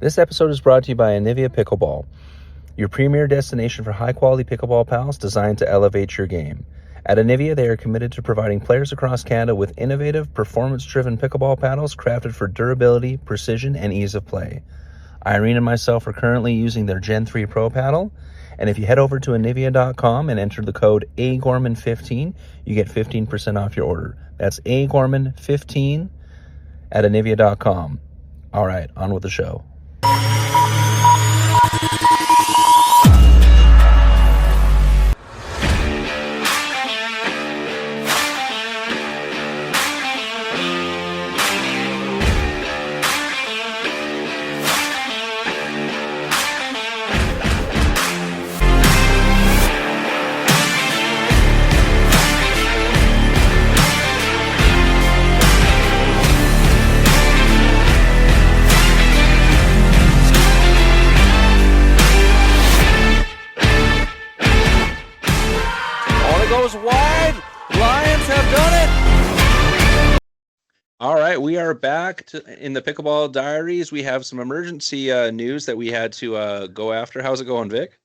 This episode is brought to you by Anivia Pickleball, your premier destination for high-quality pickleball paddles designed to elevate your game. At Anivia, they are committed to providing players across Canada with innovative, performance-driven pickleball paddles crafted for durability, precision, and ease of play. Irene and myself are currently using their Gen 3 Pro paddle, and if you head over to Anivia.com and enter the code AGorman15, you get 15% off your order. That's AGorman15 at Anivia.com. All right, on with the show. All right, we are back in the Pickleball Diaries. We have some emergency news that we had to go after. How's it going, Vic?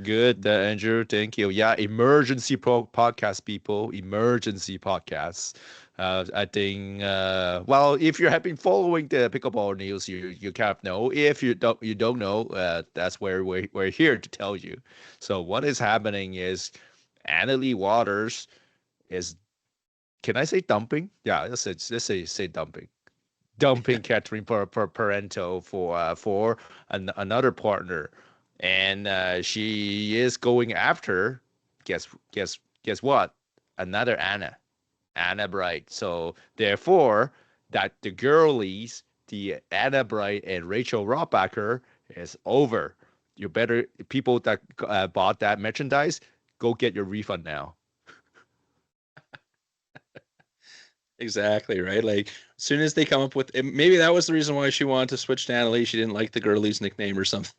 Good, Andrew. Thank you. Yeah, emergency podcast, people. Emergency podcasts. I think. Well, if you have been following the pickleball news, you kind of know. If you don't know. That's where we're here to tell you. So what is happening is, Annalie Waters is. Can I say dumping? Yeah, let's say dumping. Dumping Catherine Parenteau for another partner, and she is going after guess what? Another Anna Bright. So therefore, that the girlies, the Anna Bright and Rachel Rothbacker, is over. You better, people that bought that merchandise, go get your refund now. Exactly, right? Like, as soon as they come up with, maybe that was the reason why she wanted to switch to Annalie. She didn't like the girlie's nickname or something.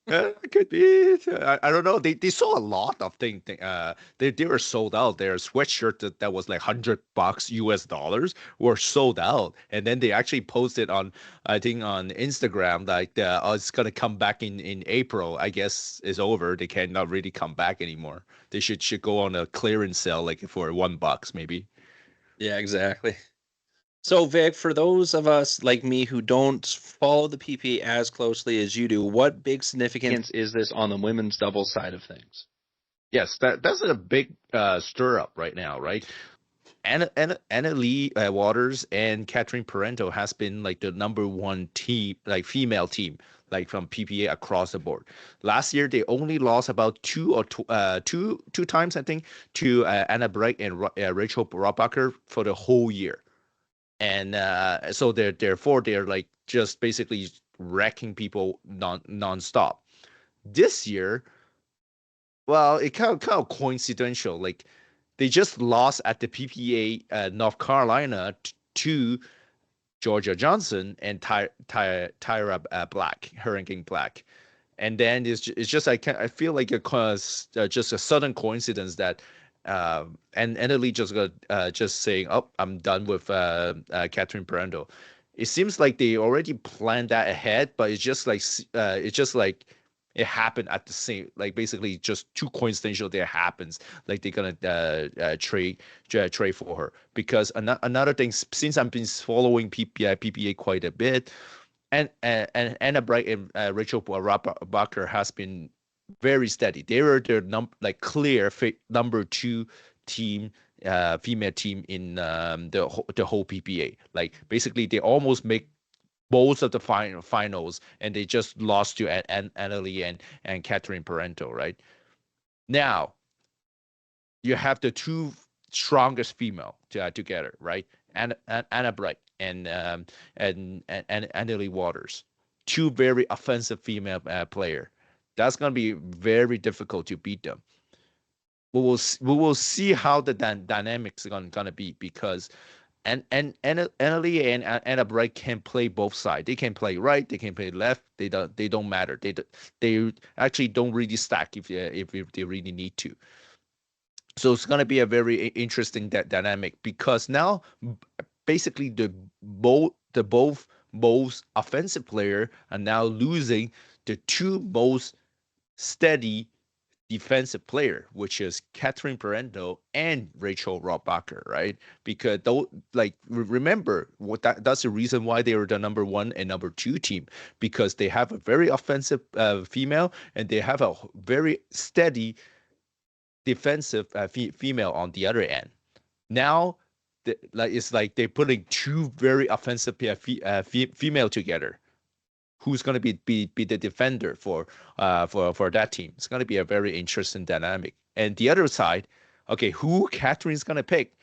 It could be. I don't know. They saw a lot of things. They were sold out. Their sweatshirt that was like $100 US dollars were sold out, and then they actually posted on, I think, on Instagram, like it's gonna come back in April. I guess it's over. They cannot really come back anymore. They should go on a clearance sale like for $1 maybe. Yeah, exactly. So, Vic, for those of us like me who don't follow the PP as closely as you do, what big significance is this on the women's doubles side of things? Yes, that's a big stir up right now, right? Annalie Waters and Catherine Parenteau has been like the number one team, like female team, like from PPA across the board. Last year they only lost about two times, I think, to Anna Bright and Rachel Rothbacker for the whole year, and so they're like just basically wrecking people nonstop. This year, well, it kind of coincidental. Like they just lost at the PPA North Carolina to Georgia Johnson and Tyra Black, Hurricane Black. And then it's just I feel like it's just a sudden coincidence that and Italy just got just saying, oh, I'm done with Catherine Parenteau. It seems like they already planned that ahead, but it's just like it happened at the same, like basically just too coincidental that it happens. Like they're gonna trade for her, because another thing, since I've been following PPA quite a bit, and Anna Bright and Rachel Bucker has been very steady. They were their clear number two team, female team in the whole PPA. Like basically, they almost make most of the finals, and they just lost to Annalie and Catherine Parenteau. Right now, you have the two strongest female together, right? Anna Bright and Annalie Waters, two very offensive female player. That's gonna be very difficult to beat them. We will see how the dynamics are gonna be, because Annalie and Anna Bright can play both sides. They can play right. They can play left. They don't matter. They actually don't really stack if they really need to. So it's going to be a very interesting dynamic, because now basically the both most offensive player and now losing the two most steady defensive player, which is Catherine Parenteau and Rachel Rothbacher, right? Because though, like, remember what that's the reason why they were the number 1 and number 2 team, because they have a very offensive female and they have a very steady defensive female on the other end. Now, it's like they're putting two very offensive female together. Who's going to be the defender for that team? It's going to be a very interesting dynamic. And the other side, okay, who Catherine's going to pick?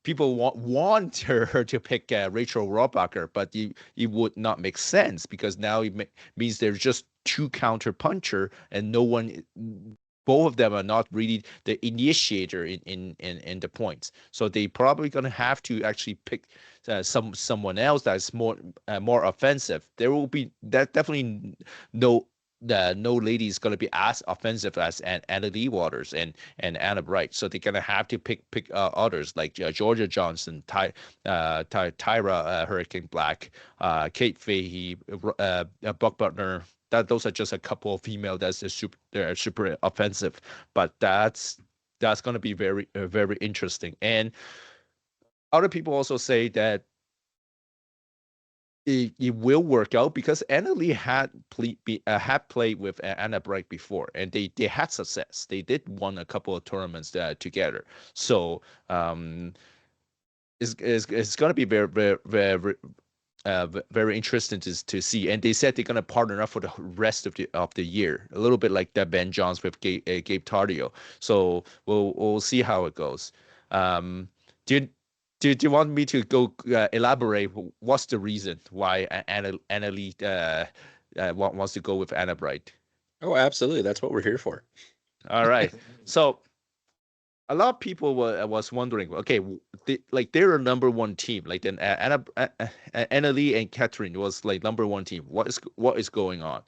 People want her to pick Rachel Rothbacher, but it would not make sense because now it means there's just two counter puncher and no one. Both of them are not really the initiator in the points, so they probably gonna have to actually pick someone else that's more offensive. There will be that definitely no lady is gonna be as offensive as Anna Lee Waters and Anna Bright, so they're gonna have to pick others like Georgia Johnson, Tyra Hurricane Black, Kate Fahey, Buck Butler. Those are just a couple of female that's they're super offensive, but that's going to be very interesting. And other people also say that it will work out because Anna Lee had played with Anna Bright before, and they had success. They did won a couple of tournaments together. So it's going to be very interesting to see. And they said they're going to partner up for the rest of the year, a little bit like that Ben Johns with Gabe Tardio. So we'll see how it goes. Do you do you want me to go elaborate? What's the reason why Anna Lee wants to go with Anna Bright? Oh, absolutely. That's what we're here for. All right. So a lot of people was wondering, okay, they're a number 1 team. Like then Anna Lee and Catherine was like number 1 team. What is going on?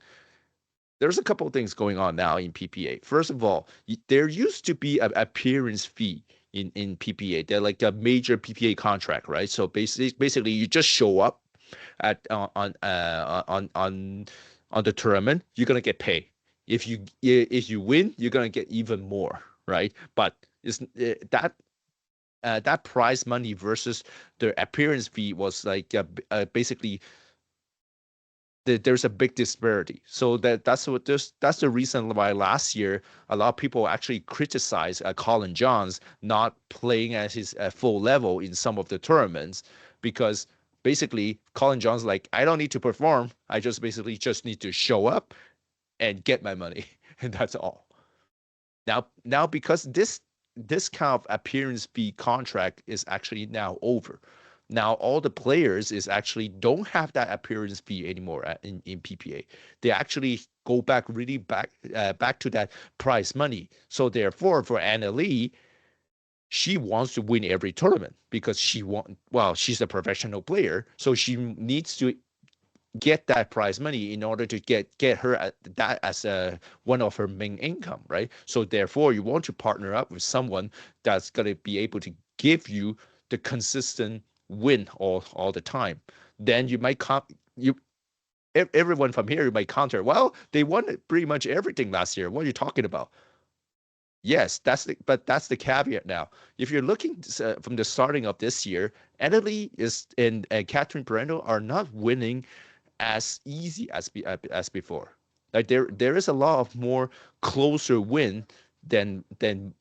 There's a couple of things going on now in PPA. First of all, there used to be an appearance fee in PPA. They're like a major PPA contract, right? So basically, you just show up at on the tournament, you're gonna get paid. If you win, you're gonna get even more, right? But it's that prize money versus the appearance fee was like basically there's a big disparity. So that's the reason why last year a lot of people actually criticized Colin Johns not playing at his full level in some of the tournaments, because basically Colin Johns like, I don't need to perform. I just basically just need to show up and get my money, and that's all. Now because this kind of appearance fee contract is actually now over. Now all the players is actually don't have that appearance fee anymore in PPA. They actually go back back to that prize money. So therefore, for Anna Lee, she wants to win every tournament because she's a professional player, so she needs to get that prize money in order to get her that as one of her main income, right? So therefore, you want to partner up with someone that's going to be able to give you the consistent win all the time. Then you might everyone from here might counter, well, they won pretty much everything last year. What are you talking about? Yes, but that's the caveat now. If you're looking from the starting of this year, Anna Lee and Catherine Parenteau are not winning as easy as before. Like there is a lot of more closer win than it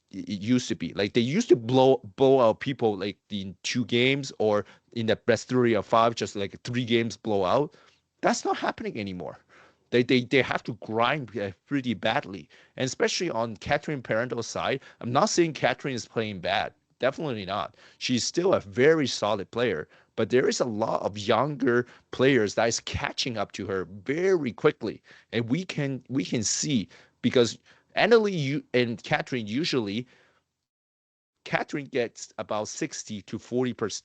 used to be. Like they used to blow out people like in 2 games, or in the best 3 or 5, just like 3 games blowout. That's not happening anymore. They have to grind pretty badly, and especially on Catherine Parenteau's side. I'm not saying Catherine is playing bad. Definitely not. She's still a very solid player, but there is a lot of younger players that is catching up to her very quickly, and we can see, because Annalie and Catherine usually. Catherine gets about 60 to 40%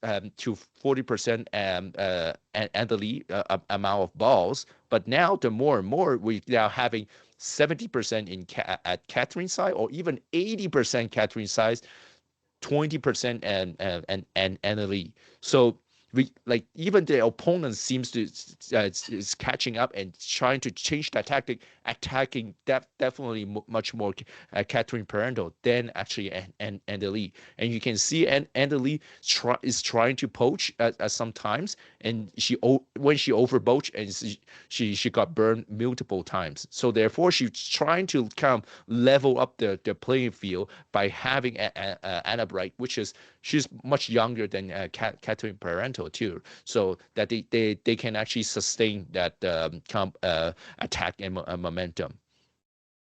Annalie amount of balls, but now the more and more we now having 70% at Catherine's side, or even 80% Catherine's side, 20% and Annalie. So like even the opponent seems to is catching up and trying to change that tactic, attacking definitely much more Catherine Parenteau than actually and Lee. And you can see and Lee is trying to poach at sometimes, and when she overpoached and she got burned multiple times. So therefore, she's trying to kind of level up the playing field by having Anna Bright, which is she's much younger than Catherine Parenteau too, so that they can actually sustain that attack and momentum.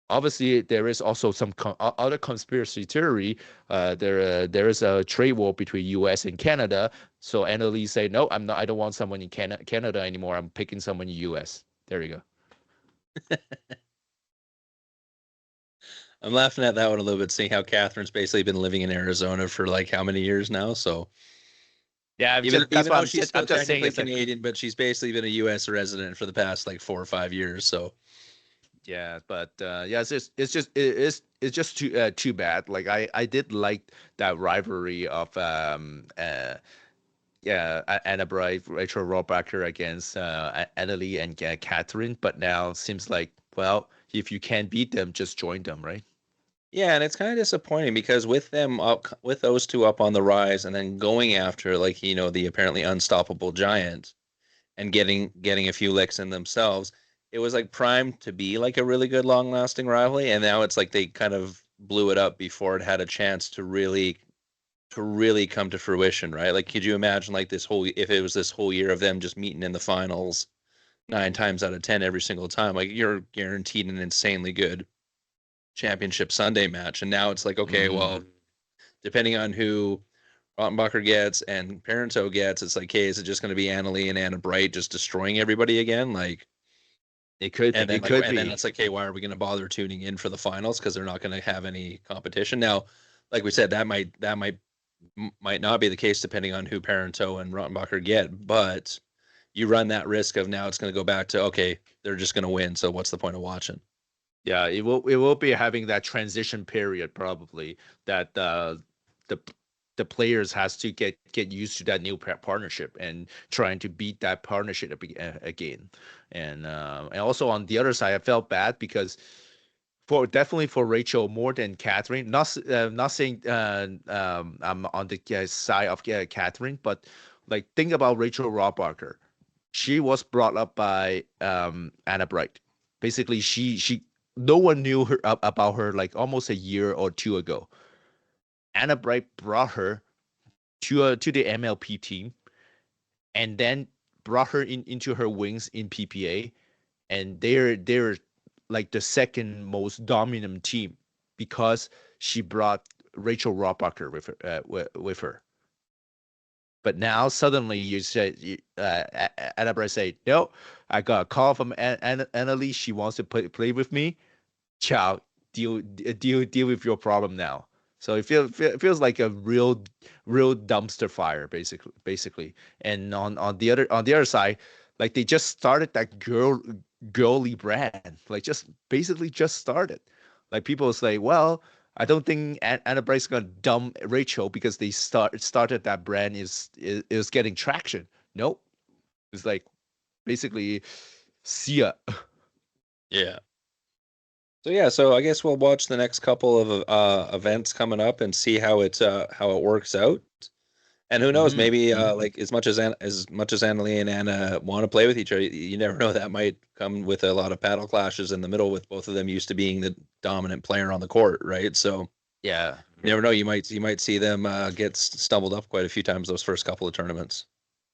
Obviously, there is also some other conspiracy theory. There is a trade war between U.S. and Canada. So Anna Lee say, no, I'm not. I don't want someone in Canada anymore. I'm picking someone in U.S. There you go. I'm laughing at that one a little bit, seeing how Catherine's basically been living in Arizona for like how many years now. So Yeah, even that's though what she's still I'm just saying. technically It's like, Canadian, but she's basically been a U.S. resident for the past like 4 or 5 years. So yeah, but yeah, it's just too bad. Like I did like that rivalry of yeah, Anna Bright, Rachel Rohrbacher against Annalie and Catherine. But now seems like, well, if you can't beat them, just join them, right? yeah, and it's kind of disappointing because with them up, with those two up on the rise, and then going after like the apparently unstoppable giant and getting a few licks in themselves, it was like primed to be like a really good long lasting rivalry, and now it's like they kind of blew it up before it had a chance to really come to fruition, right? Like, could you imagine like this whole if it was this whole year of them just meeting in the finals 9 times out of 10 every single time, like you're guaranteed an insanely good championship Sunday match. And now it's like, okay, well, depending on who Rottenbacher gets and Parenteau gets, it's like, hey, is it just going to be Annalie and Anna Bright just destroying everybody again? Like, It could and then it could and then be. it's like, hey, why are we going to bother tuning in for the finals? Because they're not going to have any competition now. Like we said, that might not be the case depending on who Parenteau and Rottenbacher get, but you run that risk of now it's going to go back to okay, they're just going to win. So what's the point of watching? Yeah, it will be having that transition period probably that the the players has to get used to that new partnership and trying to beat that partnership again. And also on the other side, I felt bad because for definitely for Rachel more than Catherine. Not saying I'm on the side of Catherine, but like think about Rachel Rohrbacher. She was brought up by Anna Bright. Basically, she no one knew her about her like almost a year or two ago. Anna Bright brought her to the MLP team and then brought her into her wings in PPA, and they're like the second most dominant team because she brought Rachel Rohrbacher with her. But now suddenly you say, Annabelle say, no, I got a call from Annalie. She wants to play with me. Ciao, deal with your problem now. So it feels like a real dumpster fire, basically. And on the other side, like they just started that girly brand, like just basically just started. Like people say, well, I don't think Anna Bryce gonna dump Rachel because they started that brand is getting traction. Nope, it's like basically see ya. Yeah. So yeah, so I guess we'll watch the next couple of events coming up and see how it works out. And who knows, maybe like as much as Annalie and Anna want to play with each other, you never know, that might come with a lot of paddle clashes in the middle with both of them used to being the dominant player on the court, right? So Yeah. you never know, you might see them get stumbled up quite a few times those first couple of tournaments.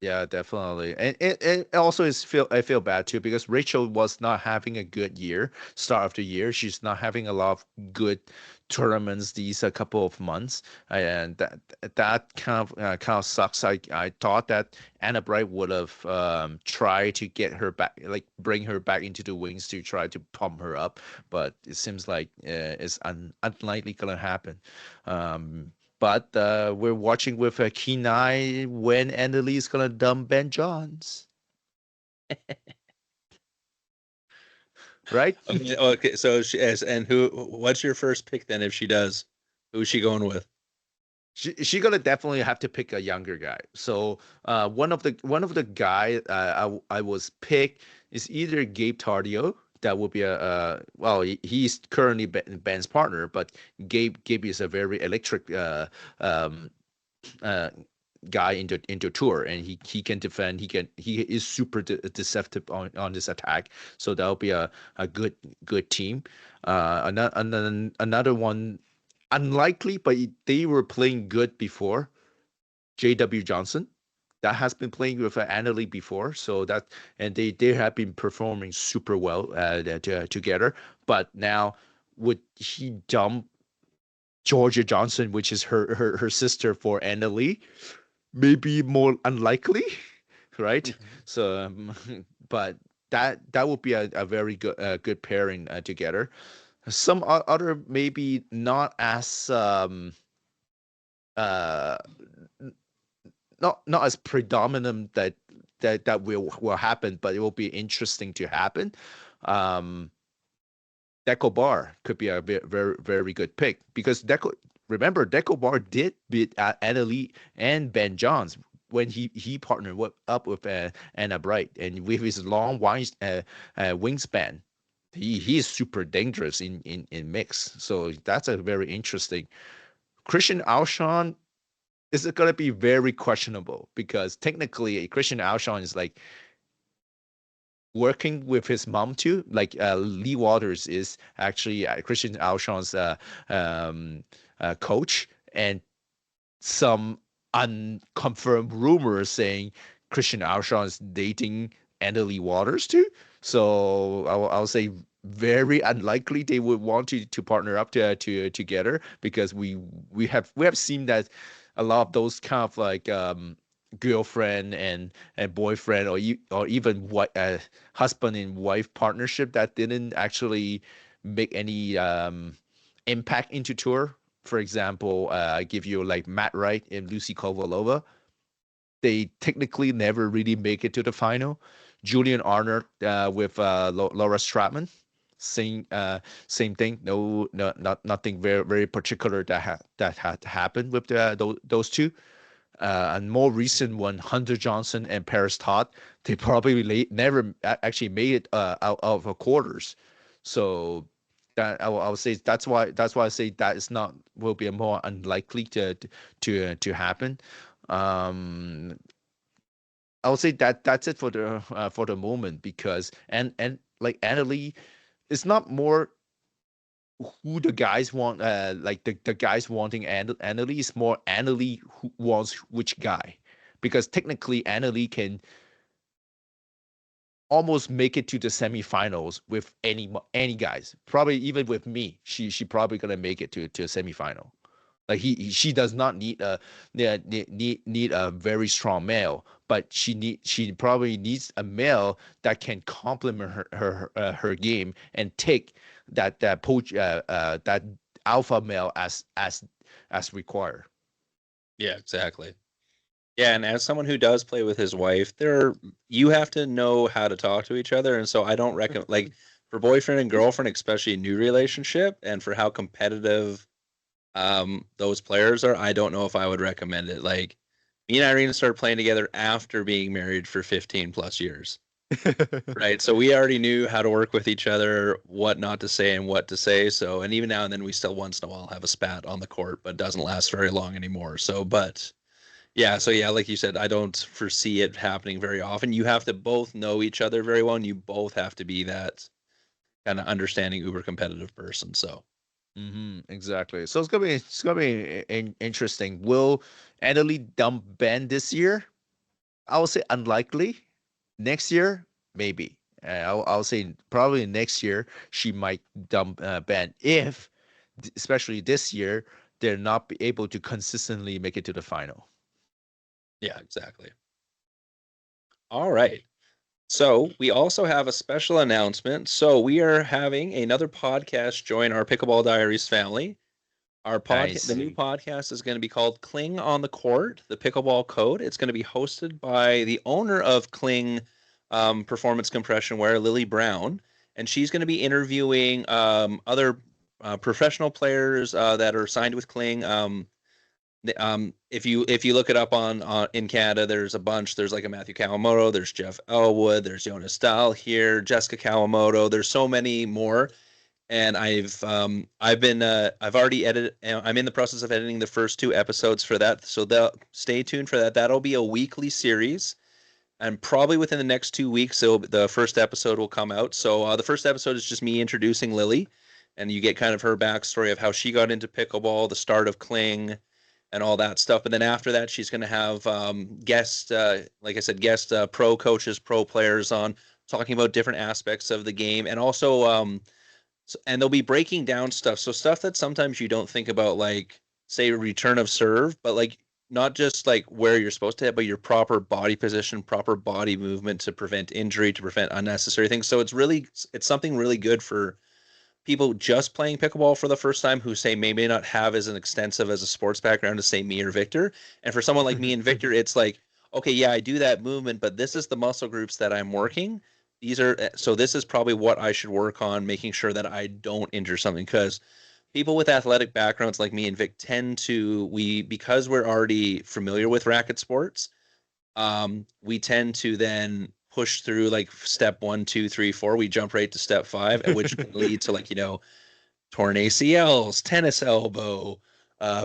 Yeah, definitely. And it also is I feel bad too because Rachel was not having a good year, start of the year. She's not having a lot of good tournaments these a couple of months. And that kind of sucks. I thought that Anna Bright would have tried to get her back, like bring her back into the wings to try to pump her up, but it seems like it's unlikely gonna happen. But we're watching with a keen eye when Annalise is gonna dump Ben Johns, right? Okay, so and who? What's your first pick then if she does? Who's she going with? She gonna definitely have to pick a younger guy. So one of the guy I was picked is either Gabe Tardio. That would be well, he's currently Ben's partner, but Gabe is a very electric um, uh, guy into tour, and he can defend. He is super deceptive on this attack. So that'll be a good team. Another one, unlikely, but they were playing good before. J.W. Johnson, that has been playing with Annalie before, so that, and they have been performing super well together. But now would he dump Georgia Johnson, which is her sister, for Annalie? Maybe more unlikely, right? So, but that would be a very good pairing together. Some other maybe not as uh not as predominant that will happen, but it will be interesting to happen. Um, Deco Bar could be a very very good pick because remember Deco Bar did beat Annalie and Ben Johns when he partnered up with Anna Bright, and with his long wingspan, he's super dangerous in mix. So that's a very interesting. Christian Alshon is going to be very questionable because technically Christian Alshon is like working with his mom too. Like Lee Waters is actually Christian Alshon's coach, and some unconfirmed rumors saying Christian Alshon is dating Annalie Waters too. So I'll say very unlikely they would want to partner up to together, because we have seen that a lot of those kind of like girlfriend and boyfriend, or even what husband and wife partnership that didn't actually make any impact into tour. For example, I give you like Matt Wright and Lucy Kovalova. They technically never really make it to the final. Julian Arnold with Laura Stratman, same thing. No, nothing very very particular that had happened with those two. And more recent one, Hunter Johnson and Paris Todd, they probably never actually made it out of a quarters. So that I would say that's why I say that is not will be a more unlikely to happen. Um, I would say that's it for the moment, because and like Annalie, it's not more who the guys want, like the guys wanting Annalie, is more Annalie who wants which guy, because technically Annalie can almost make it to the semifinals with any guys, probably even with me. She probably gonna make it to a semifinal. Like she does not need a need a very strong male, but she probably needs a male that can complement her game and take that alpha male as required. Yeah, exactly. Yeah, and as someone who does play with his wife, you have to know how to talk to each other, and so I don't recommend, like, for boyfriend and girlfriend, especially a new relationship, and for how competitive those players are, I don't know if I would recommend it. Like, me and Irene started playing together after being married for 15 plus years. Right. So we already knew how to work with each other, what not to say and what to say. So, and even now and then we still once in a while have a spat on the court, but it doesn't last very long anymore. So, but yeah, so yeah, like you said, I don't foresee it happening very often. You have to both know each other very well, and you both have to be that kind of understanding, uber competitive person. So, Exactly. So it's gonna be interesting. Will Annalie dump Ben this year? I would say unlikely. Next year, maybe. I'll say probably next year she might dump Ben, if, especially this year, they're not be able to consistently make it to the final. yeah, exactly. All right. So we also have a special announcement. So we are having another podcast join our Pickleball Diaries family. Our podcast, the Nice. new podcast is going to be called Klyng on the Court, the Pickleball Code. It's going to be hosted by the owner of Klyng Performance Compression Wear, Lily Brown, and she's going to be interviewing other professional players that are signed with Klyng. If you look it up on in Canada, there's a bunch. There's like a Matthew Kawamoto, there's Jeff Elwood, there's Jonas Dahl here, Jessica Kawamoto. There's so many more, and I've already edited. I'm in the process of editing the first 2 episodes for that, so stay tuned for that. That'll be a weekly series, and probably within the next 2 weeks, so the first episode will come out. So the first episode is just me introducing Lily, and you get kind of her backstory of how she got into pickleball, the start of Klyng, and all that stuff. But then after that, she's going to have guest, like I said, guest pro coaches, pro players on talking about different aspects of the game, and also and they'll be breaking down stuff. So stuff that sometimes you don't think about, like say return of serve, but like not just like where you're supposed to hit, but your proper body position, proper body movement to prevent injury, to prevent unnecessary things. So it's something really good for people just playing pickleball for the first time who say maybe not have as an extensive as a sports background as say me or Victor. And for someone like me and Victor, it's like, okay, yeah, I do that movement, but this is the muscle groups that I'm working. So this is probably what I should work on, making sure that I don't injure something, because people with athletic backgrounds like me and Vic tend to, because we're already familiar with racket sports, we tend to then push through like step 1, 2, 3, 4. We jump right to step 5, which can lead to like, torn ACLs, tennis elbow,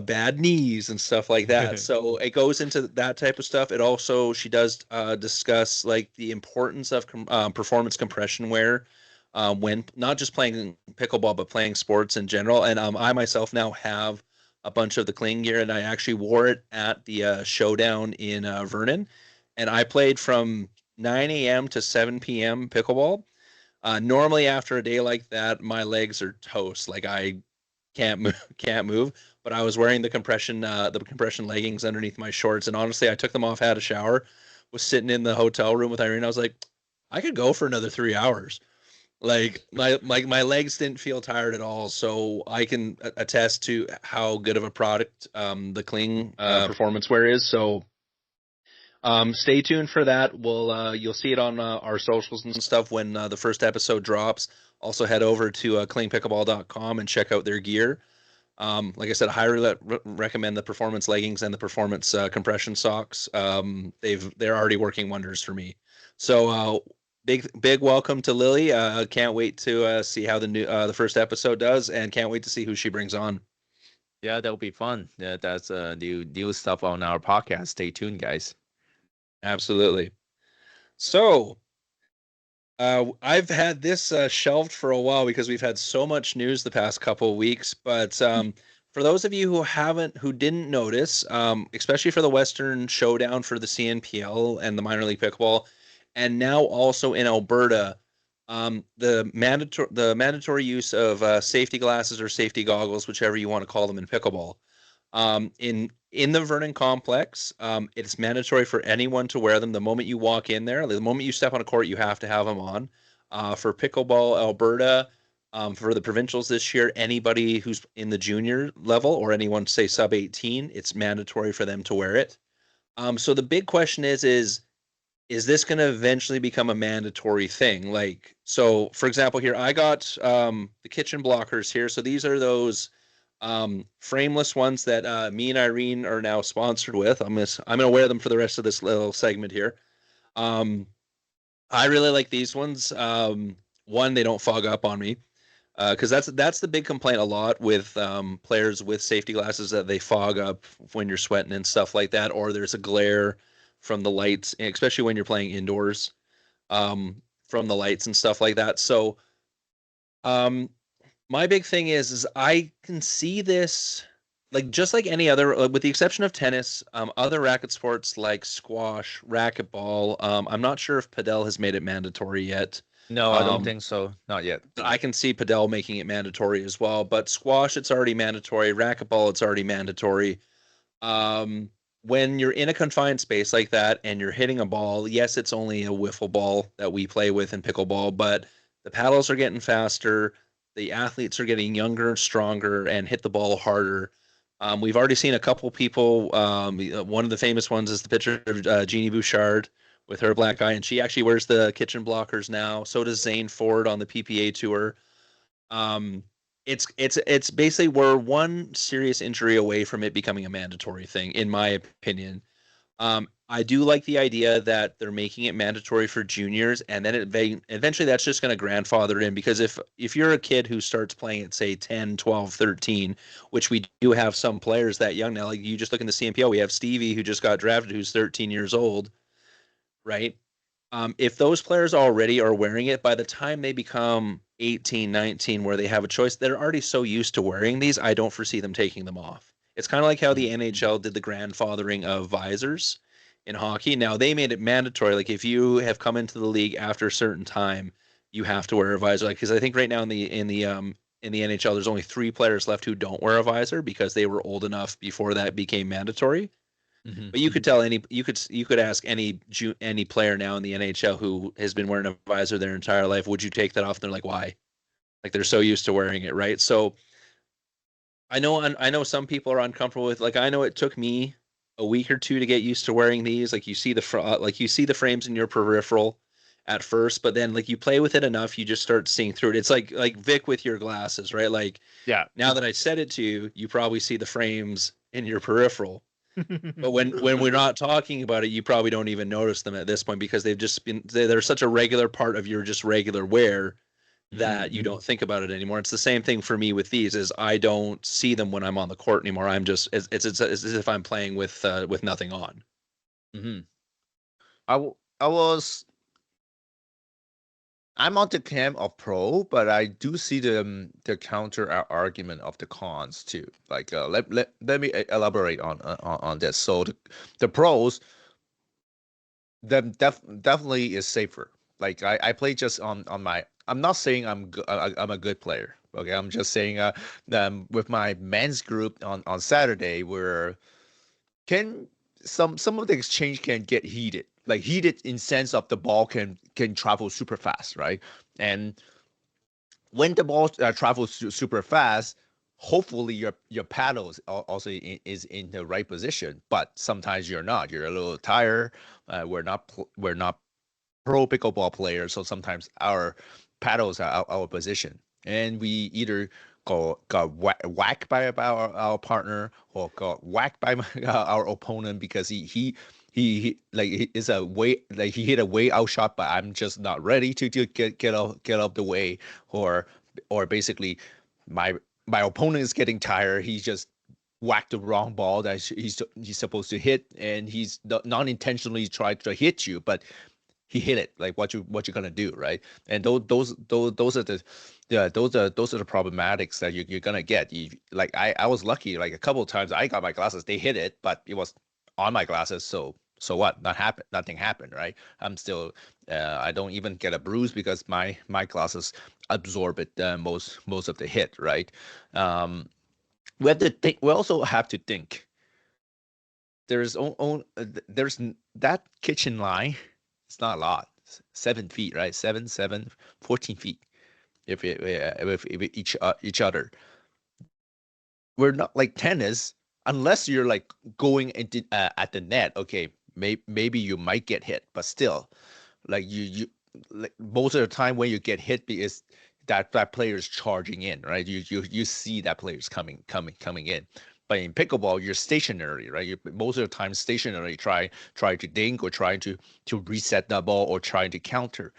bad knees and stuff like that. So it goes into that type of stuff. It also, she does discuss like the importance of performance compression wear when not just playing pickleball, but playing sports in general. And I myself now have a bunch of the Klyng gear, and I actually wore it at the showdown in Vernon. And I played from 9 a.m. to 7 p.m. pickleball. Normally after a day like that, my legs are toast. Like I can't move. But I was wearing the compression leggings underneath my shorts, and honestly, I took them off, had a shower, was sitting in the hotel room with Irene. I was like, I could go for another 3 hours. Like my legs didn't feel tired at all, so I can attest to how good of a product the Klyng performance wear is. So stay tuned for that. You'll see it on our socials and stuff when the first episode drops. Also head over to klingpickleball.com and check out their gear. Like I said, I highly recommend the performance leggings and the performance compression socks. They're already working wonders for me. So big welcome to Lily. Can't wait to see how the first episode does, and can't wait to see who she brings on. Yeah, that'll be fun. Yeah, that's new stuff on our podcast. Stay tuned, guys. Absolutely. So I've had this shelved for a while because we've had so much news the past couple of weeks. But for those of you who didn't notice, especially for the Western Showdown for the CNPL and the minor league pickleball, and now also in Alberta, the mandatory use of safety glasses or safety goggles, whichever you want to call them in pickleball, in the Vernon complex, it's mandatory for anyone to wear them the moment you walk in there. The moment you step on a court, you have to have them on. For Pickleball Alberta, for the provincials this year, anybody who's in the junior level or anyone, say, sub-18, it's mandatory for them to wear it. So the big question is this going to eventually become a mandatory thing? Like, so for example, here, I got the kitchen blockers here. So these are those frameless ones that me and Irene are now sponsored with. I'm gonna wear them for the rest of this little segment here. I really like these ones. One, they don't fog up on me, because that's the big complaint a lot with players with safety glasses, that they fog up when you're sweating and stuff like that, or there's a glare from the lights, especially when you're playing indoors, from the lights and stuff like that. So my big thing is I can see this, like, just like any other, with the exception of tennis, other racket sports like squash, racquetball. I'm not sure if padel has made it mandatory yet. No, I don't think so. Not yet. I can see padel making it mandatory as well, but squash, it's already mandatory. Racquetball, it's already mandatory. When you're in a confined space like that and you're hitting a ball, yes, it's only a wiffle ball that we play with in pickleball, but the paddles are getting faster. The athletes are getting younger, stronger, and hit the ball harder. We've already seen a couple people. One of the famous ones is the picture of Jeannie Bouchard with her black eye, and she actually wears the kitchen blockers now. So does Zane Ford on the PPA tour. It's basically we're one serious injury away from it becoming a mandatory thing, in my opinion. I do like the idea that they're making it mandatory for juniors, and then eventually that's just going to grandfather in, because if you're a kid who starts playing at say 10, 12, 13, which we do have some players that young now, like you just look in the CMPL, we have Stevie who just got drafted who's 13 years old, right? If those players already are wearing it, by the time they become 18, 19, where they have a choice, they're already so used to wearing these, I don't foresee them taking them off. It's kind of like how the NHL did the grandfathering of visors in hockey. Now they made it mandatory. Like if you have come into the league after a certain time, you have to wear a visor. Like because I think right now in the NHL, there's only 3 players left who don't wear a visor because they were old enough before that became mandatory. Mhm. But you could tell you could ask any player now in the NHL who has been wearing a visor their entire life, would you take that off? And they're like, why? Like they're so used to wearing it, right? So I know some people are uncomfortable with, like, I know it took me a week or two to get used to wearing these. Like you see the frames in your peripheral at first, but then like you play with it enough, you just start seeing through it. It's like Vic with your glasses, right? Like Yeah. now that I said it to you, you probably see the frames in your peripheral. But when we're not talking about it, you probably don't even notice them at this point because they're such a regular part of your just regular wear that you don't think about it anymore. It's the same thing for me with these, is I don't see them when I'm on the court anymore. I'm just it's as if I'm playing with nothing on. Mhm. I was I'm on the camp of pro, but I do see the counter argument of the cons too. Like let me elaborate on this. So the pros, definitely is safer. Like I play just on my. I'm not saying I'm a good player. Okay, I'm just saying with my men's group on Saturday, where can some of the exchange can get heated, like heated in sense of the ball can travel super fast, right? And when the ball travels super fast, hopefully your paddles also is in the right position. But sometimes you're not. You're a little tired. We're not pro pickleball players, so sometimes our paddles are out of position, and we either got whacked by our partner or got whacked by our opponent because he like he is a way like he hit a way out shot, but I'm just not ready to get off the way, or basically my my opponent is getting tired. He's just whacked the wrong ball that he's supposed to hit, and he's not intentionally tried to hit you, but he hit it. Like what you're gonna do, right? And those are the yeah those are the problematics that you're gonna get. Like I was lucky, like a couple of times I got my glasses, they hit it, but it was on my glasses, so what? Nothing happened, right? I'm still I don't even get a bruise because my glasses absorb it most of the hit, right? Um, we have to think. We also have to think. That kitchen line. It's not a lot. 7 feet, right? 14 feet. If each other, we're not like tennis unless you're like going into at the net. Okay, maybe you might get hit, but still, like you like most of the time when you get hit is that player is charging in, right? You see that player's coming in. But in pickleball, you're stationary, right? You most of the time stationary, try to dink or try to reset that ball or trying to counter.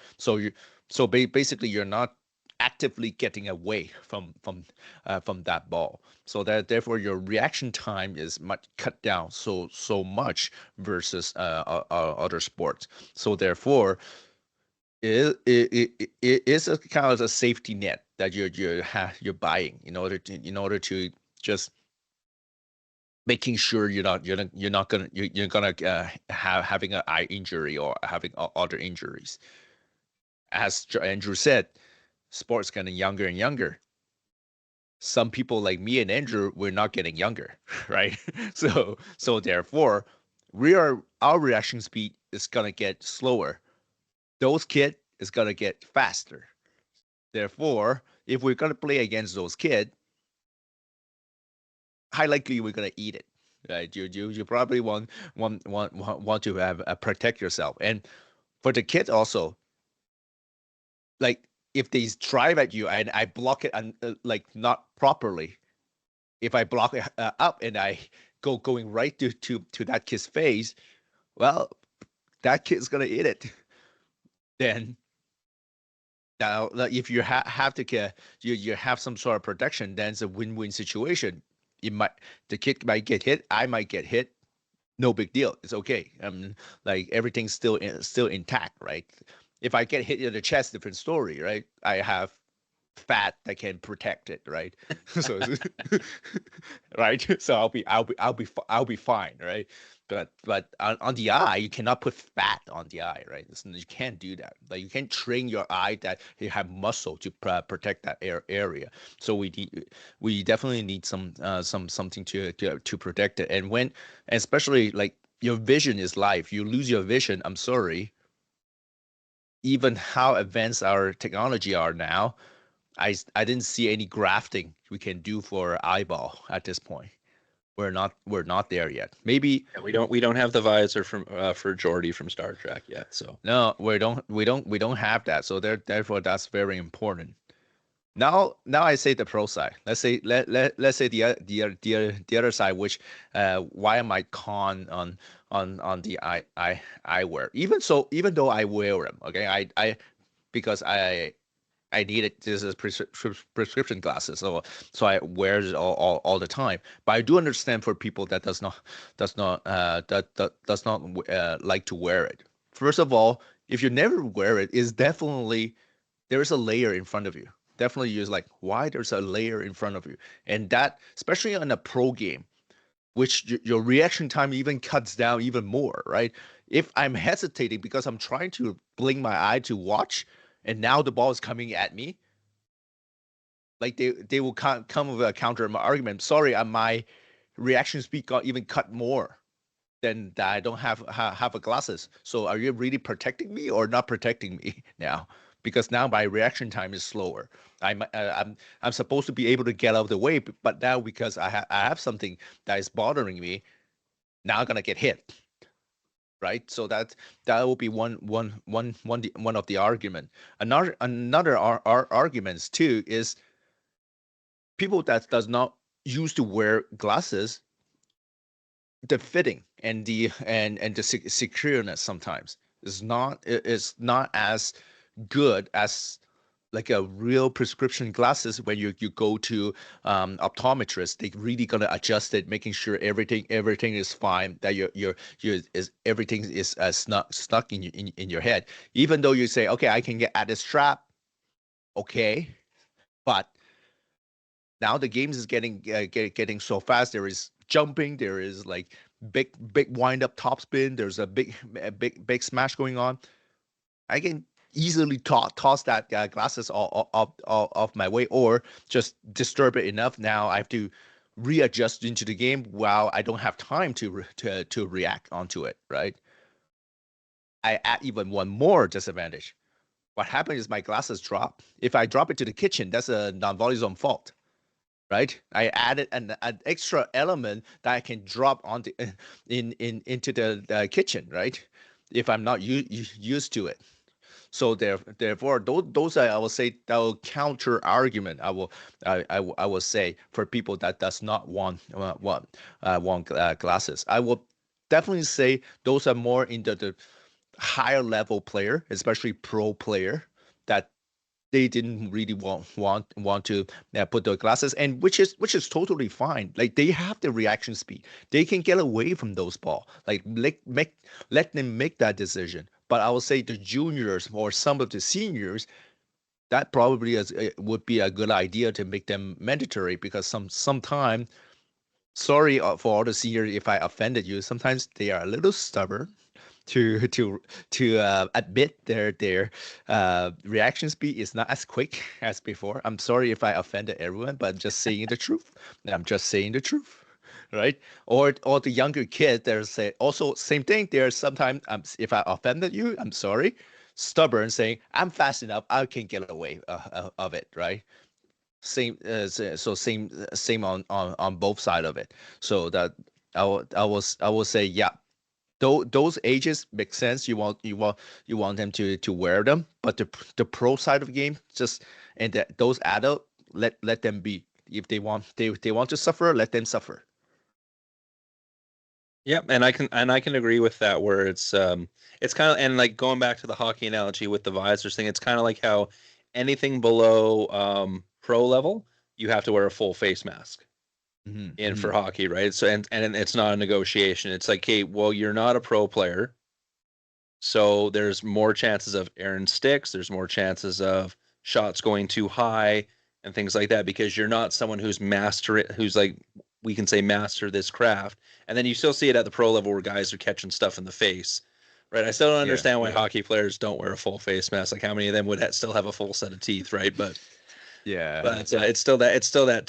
Basically you're not actively getting away from that ball. So that therefore your reaction time is much cut down so much versus other sports. So therefore it is a kind of a safety net that you're buying in order to just making sure you're gonna having an eye injury or having other injuries. As Andrew said, sports getting younger and younger. Some people like me and Andrew, we're not getting younger, right? So therefore, our reaction speed is gonna get slower. Those kids is gonna get faster. Therefore, if we're gonna play against those kids, high likely we're gonna eat it. Right? You probably want to have protect yourself. And for the kids also, like if they drive at you and I block it like not properly, if I block it up and I going right to that kid's face, well, that kid's gonna eat it. Then now, if you have to get you have some sort of protection, then it's a win-win situation. The kid might get hit, I might get hit. No big deal. It's okay. Like everything's still intact, right? If I get hit in the chest, different story, right? I have fat that can protect it, right? So right, so I'll be fine, right? But on the eye, you cannot put fat on the eye, right? You can't do that. Like you can't train your eye that you have muscle to protect that area. So we definitely need something to protect it. And when, especially like your vision is life, you lose your vision, I'm sorry. Even how advanced our technology are now, I didn't see any grafting we can do for eyeball at this point. We're not there yet. Maybe we don't have the visor from for Geordi from Star Trek yet. So no, we don't have that. So therefore that's very important. Now I say the pro side. Let's say the other side, which why am I con on the eyewear? Even though I wear them, okay, I because I need it. This is prescription glasses, so I wear it all the time. But I do understand for people that does not like to wear it. First of all, if you never wear it, is definitely there is a layer in front of you. Definitely, you're like, why there's a layer in front of you, and that especially on a pro game, which your reaction time even cuts down even more, right? If I'm hesitating because I'm trying to blink my eye to watch, and now the ball is coming at me, like they will come with a counter argument. Sorry, my reaction speed got even cut more than that. I don't have a glasses. So are you really protecting me or not protecting me now? Because now my reaction time is slower. I'm supposed to be able to get out of the way, but now because I have something that is bothering me, now I'm gonna get hit. Right, so that will be one of the argument. Another arguments too is people that does not used to wear glasses, the fitting and the secureness sometimes is not as good as like a real prescription glasses. When you go to optometrist, they really gonna adjust it, making sure everything is fine, that your is everything is stuck in your head. Even though you say, okay, I can get at the strap, okay, but now the games is getting so fast. There is jumping, there is like big wind up topspin, there's a big smash going on. I can easily toss that glasses off my way, or just disturb it enough. Now I have to readjust into the game while I don't have time to react onto it, right? I add even one more disadvantage. What happens is my glasses drop. If I drop it to the kitchen, that's a non-volley zone fault, right? I added an extra element that I can drop onto into the kitchen, right? If I'm not used to it. So therefore, those I will say that will counter argument. I will say for people that does not want glasses. I will definitely say those are more into the higher level player, especially pro player, that they didn't really want to put the glasses, and which is totally fine. Like they have the reaction speed, they can get away from those ball. Like let them make that decision. But I will say the juniors or some of the seniors, that probably would be a good idea to make them mandatory, because sometime, sorry for all the seniors if I offended you, sometimes they are a little stubborn to admit their reaction speed is not as quick as before. I'm sorry if I offended everyone, but I'm just saying the truth. I'm just saying the truth, right? Or the younger kids, they're say also same thing. There's sometimes if I offended you, I'm sorry. Stubborn, saying I'm fast enough, I can get away of it, right? Same, so same on both side of it. So that I will say, yeah, those ages make sense. You want them to wear them, but the pro side of the game, just and those adult, let them be. If they want to suffer, let them suffer. Yep, and I can agree with that. Where it's kind of, and like going back to the hockey analogy with the visors thing, it's kind of like how anything below pro level, you have to wear a full face mask in for hockey, right? So and it's not a negotiation. It's like, okay, well, you're not a pro player, so there's more chances of errant sticks. There's more chances of shots going too high and things like that because you're not someone who's who's like we can say master this craft. And then you still see it at the pro level where guys are catching stuff in the face, right? I still don't understand why hockey players don't wear a full face mask. Like how many of them would still have a full set of teeth, right? But it's still that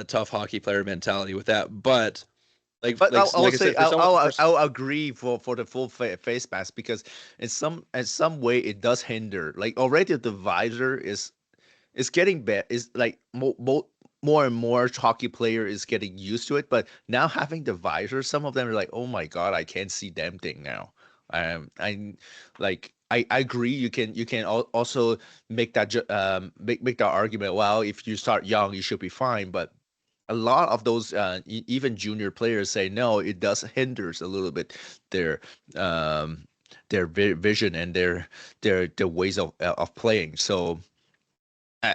tough hockey player mentality with that. But I'll agree for the full face mask because in some way it does hinder. Like already the visor is getting bad. Is like more and more hockey player is getting used to it. But now having the visor, some of them are like, oh my god, I can't see damn thing now. I agree. You can also make that make that argument. Well, if you start young, you should be fine. But a lot of those even junior players say no, it does hinders a little bit their vision and their ways of playing. So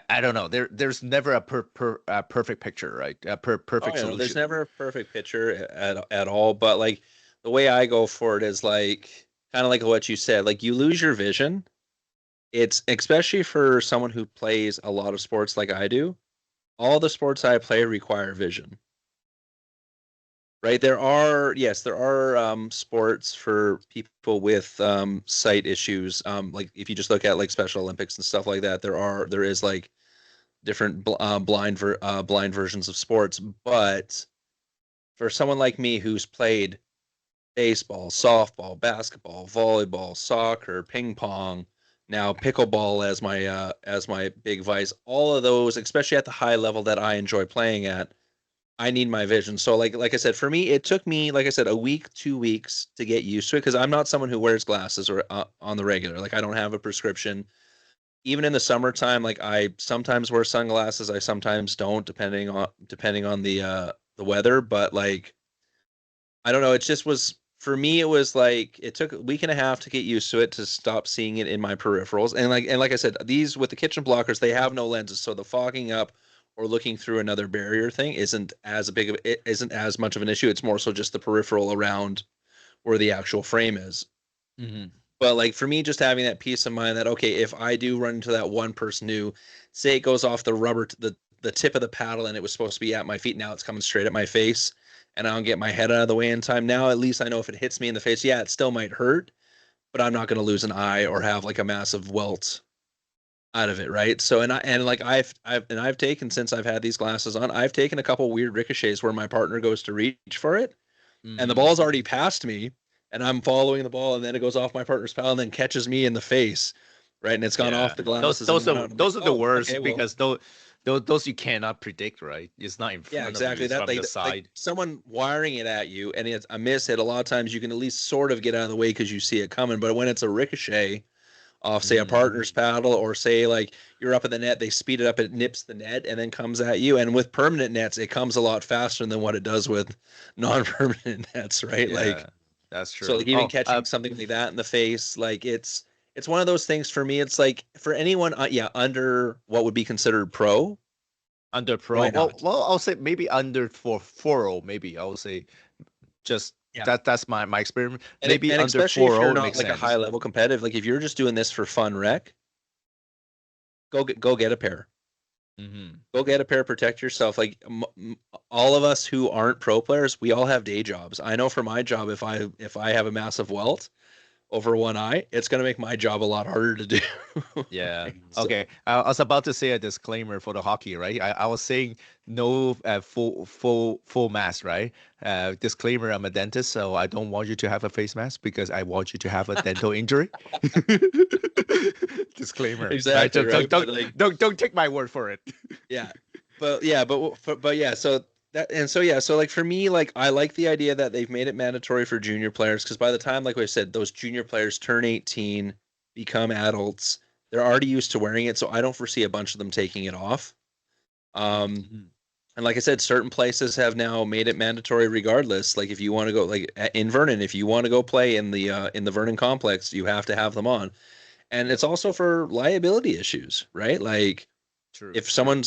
I don't know. There's never a perfect picture, right? A perfect solution. There's never a perfect picture at all. But like the way I go for it is like kind of like what you said. Like you lose your vision. It's especially for someone who plays a lot of sports like I do. All the sports I play require vision. Right? There are sports for people with sight issues. Like if you just look at like Special Olympics and stuff like that, there is like different blind versions of sports. But for someone like me who's played baseball, softball, basketball, volleyball, soccer, ping pong, now pickleball as my big vice, all of those, especially at the high level that I enjoy playing at, I need my vision. So like I said, for me, it took me, like I said, a week, 2 weeks to get used to it because I'm not someone who wears glasses or on the regular. Like I don't have a prescription. Even in the summertime, like I sometimes wear sunglasses, I sometimes don't, depending on the weather. But like I don't know, it just was for me. It was like it took a week and a half to get used to it to stop seeing it in my peripherals. And like I said, these with the kitchen blockers, they have no lenses, so the fogging up or looking through another barrier thing isn't as much of an issue. It's more so just the peripheral around where the actual frame is. Mm-hmm. But like for me, just having that peace of mind that okay, if I do run into that one person who, say, it goes off the rubber, the tip of the paddle, and it was supposed to be at my feet, now it's coming straight at my face, and I don't get my head out of the way in time. Now at least I know if it hits me in the face, yeah, it still might hurt, but I'm not going to lose an eye or have like a massive welt out of it, right? So I've taken, since I've had these glasses on, I've taken a couple weird ricochets where my partner goes to reach for it, and the ball's already past me, and I'm following the ball, and then it goes off my partner's paddle and then catches me in the face, right? And it's gone off the glasses. Those are the worst because those you cannot predict, right? It's not in front of you, it's from the side. Like someone wiring it at you, and it's a miss hit. A lot of times you can at least sort of get out of the way because you see it coming. But when it's a ricochet off, say, a partner's paddle, or say like you're up in the net, they speed it up, it nips the net and then comes at you. And with permanent nets, it comes a lot faster than what it does with non-permanent nets, right? Yeah, like that's true. So like even catching something like that in the face, like it's one of those things for me. It's like for anyone, under what would be considered pro. Under pro, well, I'll say maybe under 4.0. Maybe I'll say just that's my experiment. Maybe and under 4.0 especially if you're not makes like sense. a high level competitive. Like if you're just doing this for fun, rec, go get a pair. Go get a pair. Protect yourself. Like all of us who aren't pro players, we all have day jobs. I know for my job, if I have a massive welt over one eye, it's going to make my job a lot harder to do. Yeah. Okay. I was about to say a disclaimer for the hockey, right? I was saying no full mask, right? Disclaimer: I'm a dentist, so I don't want you to have a face mask because I want you to have a dental injury. Disclaimer. Exactly. Right? Don't take my word for it. Yeah. But yeah. So So like for me, like I like the idea that they've made it mandatory for junior players because by the time, like I said, those junior players turn 18, become adults, they're already used to wearing it. So I don't foresee a bunch of them taking it off. Um, Mhm. and like I said, certain places have now made it mandatory regardless. Like if you want to go, like in Vernon, if you want to go play in the Vernon complex, you have to have them on. And Yep. it's also for liability issues, right? Like True. if someone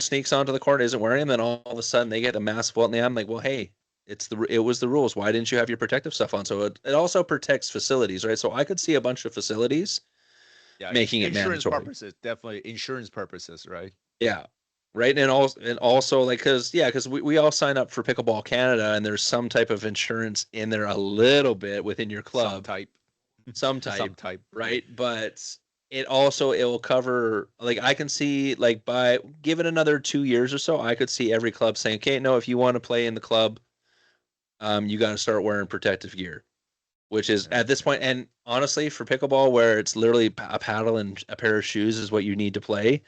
sneaks onto the court and isn't wearing them, then all of a sudden they get a massive fault in the eye. I'm like, well, hey, it was the rules. Why didn't you have your protective stuff on? So it also protects facilities, right? So I could see a bunch of facilities Yeah. making it Insurance mandatory. purposes, definitely insurance purposes, right? Yeah. Right. And also like because we all sign up for Pickleball Canada and there's some type of insurance in there a little bit within your Some club, type. some Some type, type. right? But it will cover like I can see like by give it another 2 years or so, I could see every club saying, okay, no, if you want to play in the club, you got to start wearing protective gear, which is Yeah. at this point, and honestly, for pickleball, where it's literally a paddle and a pair of shoes is what you need to play.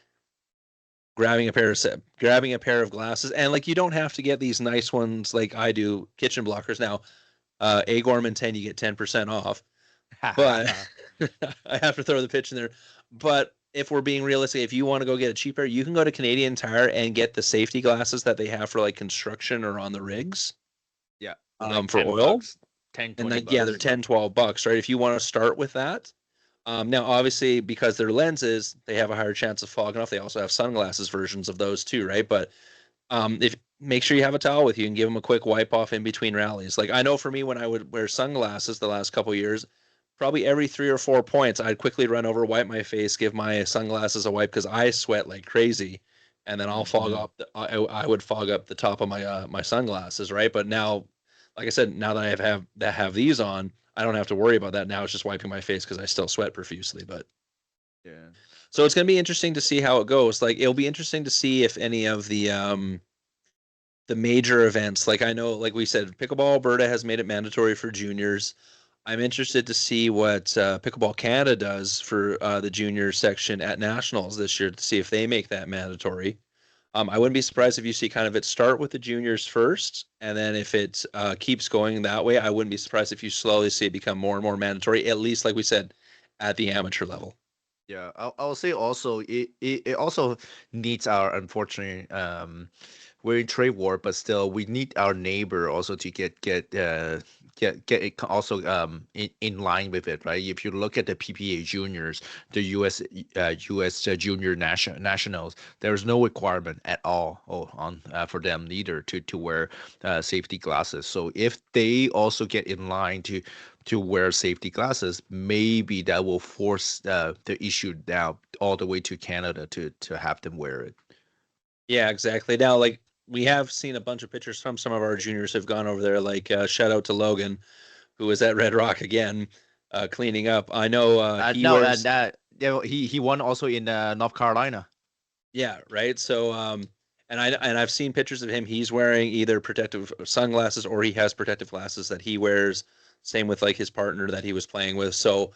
Grabbing a pair of glasses, and like you don't have to get these nice ones like I do, kitchen blockers. Now, A Gorman 10, you get 10% off, but I have to throw the pitch in there. But if we're being realistic, if you want to go get it cheaper, you can go to Canadian Tire and get the safety glasses that they have for like construction or on the rigs, Yeah. Like for 10 oil. bucks, 10, And 20 then, yeah, they're bucks. 10, $12, right? If you want to start with that. Now, obviously, because they're lenses, they have a higher chance of fogging off. They also have sunglasses versions of those too, right? But if make sure you have a towel with you and give them a quick wipe off in between rallies. Like I know for me, when I would wear sunglasses the last couple of years, probably every 3 or 4 points, I'd quickly run over, wipe my face, give my sunglasses a wipe because I sweat like crazy, and then I'll fog Mhm. up. I would fog up the top of my sunglasses, right? But now, like I said, now that I have these on, I don't have to worry about that. Now it's just wiping my face because I still sweat profusely. But Yeah. so it's gonna be interesting to see how it goes. Like it'll be interesting to see if any of the major events. Like I know, like we said, Pickleball Alberta has made it mandatory for juniors. I'm interested to see what Pickleball Canada does for the junior section at nationals this year to see if they make that mandatory. I wouldn't be surprised if you see kind of it start with the juniors first, and then if it keeps going that way, I wouldn't be surprised if you slowly see it become more and more mandatory. At least, like we said, at the amateur level. Yeah, I'll say also it also needs our unfortunate we're in trade war, but still we need our neighbor also to get it also in line with it, right? If you look at the PPA juniors, the US junior nationals, there's no requirement at all on for them neither to wear safety glasses. So if they also get in line to wear safety glasses, maybe that will force the issue now all the way to Canada to have them wear it. Yeah, exactly. Now, like we have seen a bunch of pictures from some of our juniors who've gone over there. Like shout out to Logan, who was at Red Rock again, cleaning up. I know he No, wears. that yeah, he won also in North Carolina. Yeah, right. So, I've seen pictures of him. He's wearing either protective sunglasses or he has protective glasses that he wears. Same with like his partner that he was playing with. So,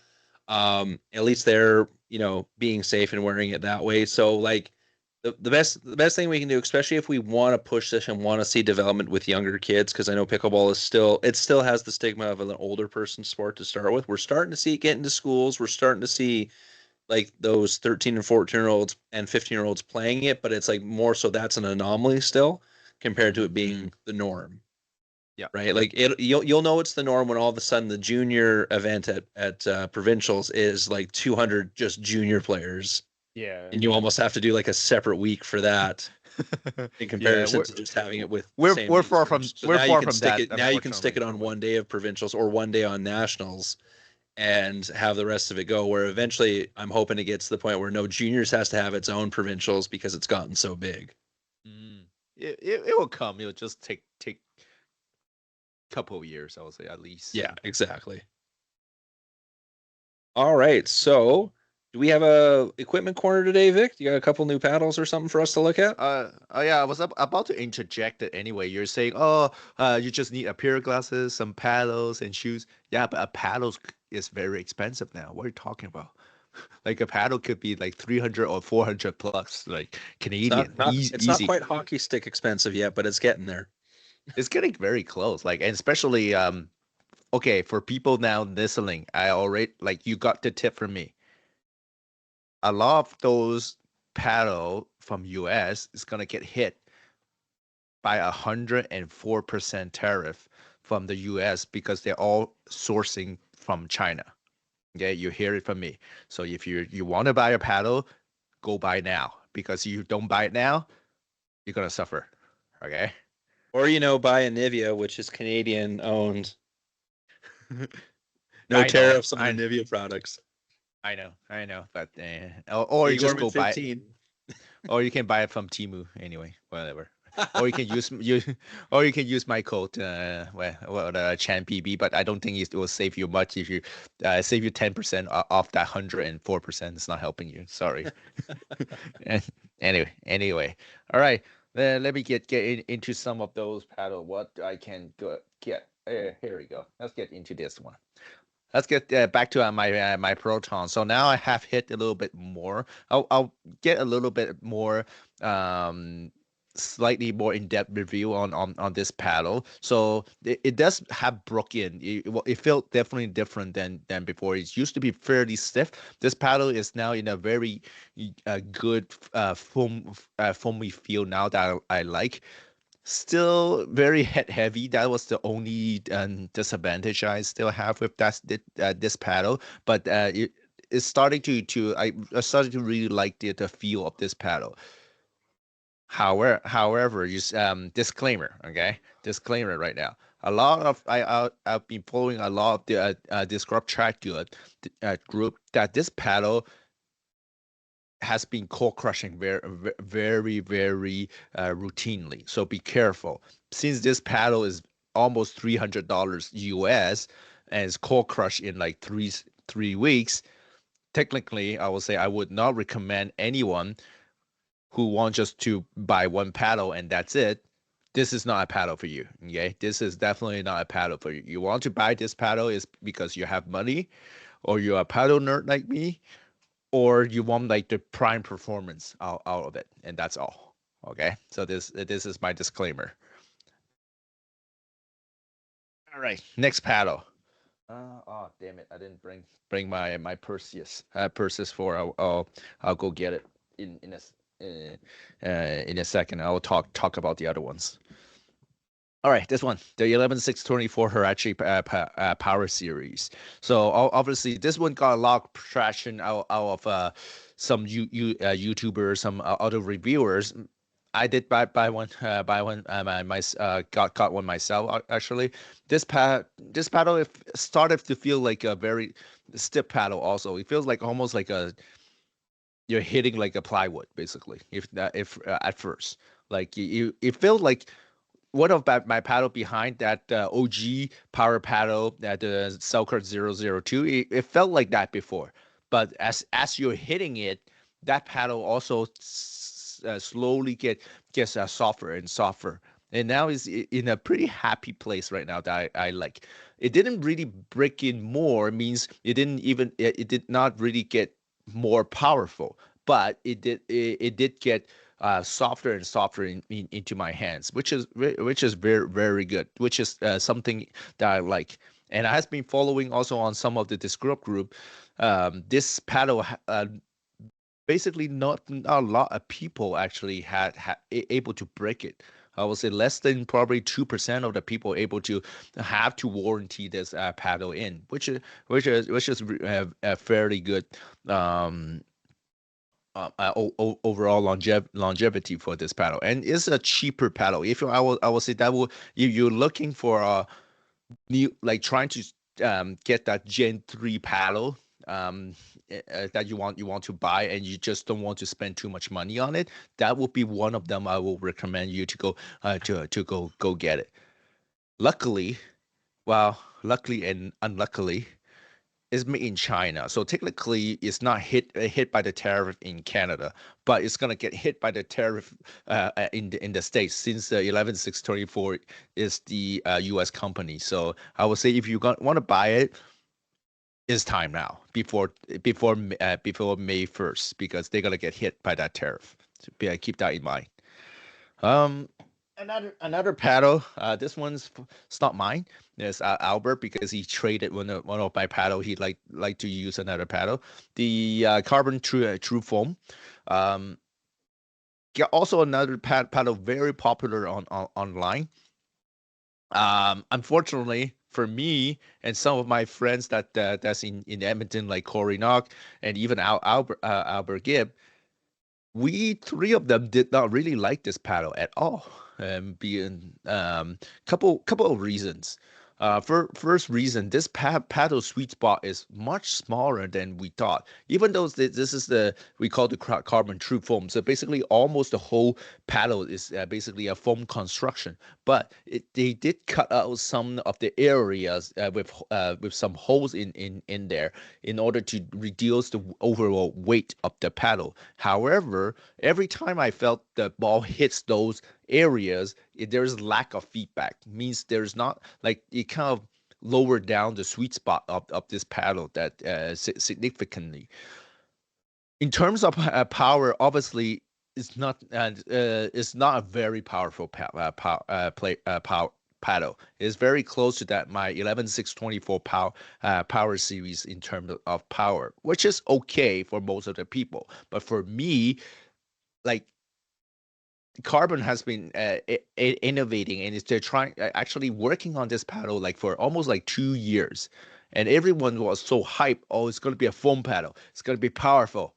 at least they're being safe and wearing it that way. So, like the best thing we can do, especially if we want to push this and want to see development with younger kids, because I know pickleball is still has the stigma of an older person sport to start with. We're starting to see it get into schools. We're starting to see like those 13 and 14-year-olds and 15-year-olds playing it, but it's like more so that's an anomaly still compared to it being the norm. Yeah. Right. Like you'll know it's the norm when all of a sudden the junior event at provincials is like 200 just junior players, Yeah. and you almost have to do like a separate week for that in Yeah, comparison to just having it with the we're same we're age far from groups. So we're now you far can from stick that, it. Now you can stick unfortunately. it on one day of provincials or one day on nationals, and have the rest of it go. Where eventually, I'm hoping it gets to the point where no juniors has to have its own provincials because it's gotten so big. Mm. It will come. It'll just take a couple of years, I would say at least. Yeah, exactly. All right, so do we have a equipment corner today, Vic? You got a couple new paddles or something for us to look at? Oh yeah, I was about to interject it anyway. You're saying, you just need a pair of glasses, some paddles, and shoes. Yeah, but a paddles is very expensive now. What are you talking about? Like a paddle could be like 300 or 400 plus, like Canadian. It's not Easy. quite hockey stick expensive yet, but it's getting there. It's getting very close. Like, and especially okay, for people now listening, I already like you got the tip from me. A lot of those paddle from US is gonna get hit by 104% tariff from the US because they're all sourcing from China. Okay, you hear it from me. So if you want to buy a paddle, go buy now because you don't buy it now, you're gonna suffer. Okay. Or buy a Nivea, which is Canadian owned. No I know, tariffs on the Nivea products. I know, but or you just go buy it, 15. or you can buy it from Temu anyway, whatever. Or you can or you can use my code, Chan PB, but I don't think it will save you much if you save you 10% off that 104%. It's not helping you. Sorry. Anyway, all right. Let me get into some of those paddle. What I can get. Here we go. Let's get into this one. Let's get back to my Proton. So now I have hit a little bit more. I'll get a little bit more, slightly more in-depth review on this paddle. So it does have broken. It felt definitely different than before. It used to be fairly stiff. This paddle is now in a very good foamy feel now that I like. Still very head heavy. That was the only disadvantage I still have with this paddle. But it's starting I started to really like the feel of this paddle. However, disclaimer, okay? Disclaimer right now. A lot of I've been following a lot of the Disrupt Track group that this paddle has been core crushing very routinely. So be careful. Since this paddle is almost $300 US and it's core crush in like three weeks, technically I would say I would not recommend anyone who wants just to buy one paddle and that's it. This is not a paddle for you. Okay, this is definitely not a paddle for you. You want to buy this paddle is because you have money, or you're a paddle nerd like me, or you want like the prime performance out of it, and that's all. Okay, so this is my disclaimer. All right, next paddle. Oh damn it! I didn't bring my Perseus 4. I'll go get it in a second. I will talk about the other ones. All right, this one, the 11624 Hirachi Power Series. So obviously, this one got a lot of traction out of some YouTubers, some other reviewers. I did buy one. Got one myself actually. This paddle it started to feel like a very stiff paddle. Also, it feels like almost like you're hitting like a plywood basically. If at first, like it felt like one of my paddle behind that OG power paddle that the Selkirk 002, it felt like that before. But as you're hitting it, that paddle also slowly gets softer and softer. And now is in a pretty happy place right now that I like. It didn't really break in more, means it did not really get more powerful, but it did get softer and softer into my hands, which is very good, which is something that I like. And I has been following also on some of the Disrupt group. This paddle basically not a lot of people actually had able to break it. I would say less than probably 2% of the people able to have to warranty this paddle in, which is fairly good. Overall longevity for this paddle, and it's a cheaper paddle. If I will say that will, if you're looking for a new, like trying to get that Gen 3 paddle that you want to buy and you just don't want to spend too much money on it, that would be one of them. I will recommend you to go go get it. Luckily, luckily and unluckily, is made in China, so technically it's not hit by the tariff in Canada, but it's gonna get hit by the tariff in the States, since the 11624 is the U.S. company. So I would say if you want to buy it, it's time now before May 1st, because they're gonna get hit by that tariff. So keep that in mind. Um, another paddle. This it's not mine. It's Albert, because he traded one of my paddle. He like to use another paddle. The carbon true foam. Um, also another paddle very popular on online. Unfortunately for me and some of my friends that's in Edmonton, like Corey Knock and even Albert Gibb, we three of them did not really like this paddle at all. Being couple of reasons. First reason, this paddle sweet spot is much smaller than we thought. Even though this is we call the carbon true foam. So basically, almost the whole paddle is basically a foam construction. But they did cut out some of the areas with some holes in there in order to reduce the overall weight of the paddle. However, every time I felt the ball hits those areas, there's lack of feedback. Means there's not like it kind of lowered down the sweet spot of this paddle that significantly. In terms of power, obviously, it's not a very powerful power paddle. It's very close to that my 11624 power series in terms of power, which is okay for most of the people. But for me, like Carbon has been innovating, and they're trying actually working on this paddle like for almost like 2 years, and everyone was so hyped. Oh, it's going to be a foam paddle. It's going to be powerful,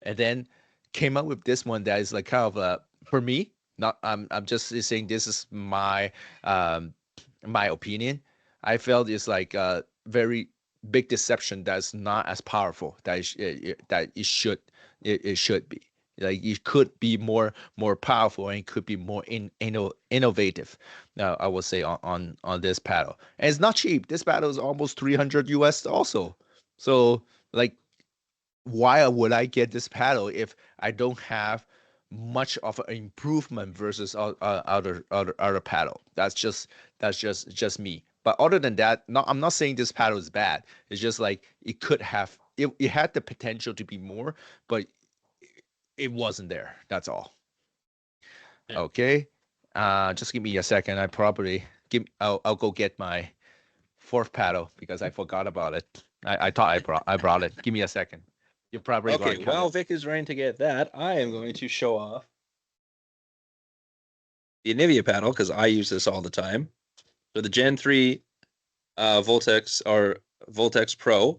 and then came up with this one that is like kind of for me. Not I'm just saying this is um, my opinion. I felt it's like a very big deception that's not as powerful that it should be. Like it could be more powerful, and it could be more innovative. Now I would say on this paddle, and it's not cheap. This paddle is almost 300 US also. So like, why would I get this paddle if I don't have much of an improvement versus other paddle? That's just me. But other than that, I'm not saying this paddle is bad. It's just like it had the potential to be more, but it wasn't there. That's all. Yeah. Okay. Just give me a second. I'll go get my fourth paddle because I forgot about it. I thought I brought it. Give me a second. You're probably Okay, going while Vic is running to get that, I am going to show off the Nivea paddle because I use this all the time. So the Gen 3 Voltex Pro.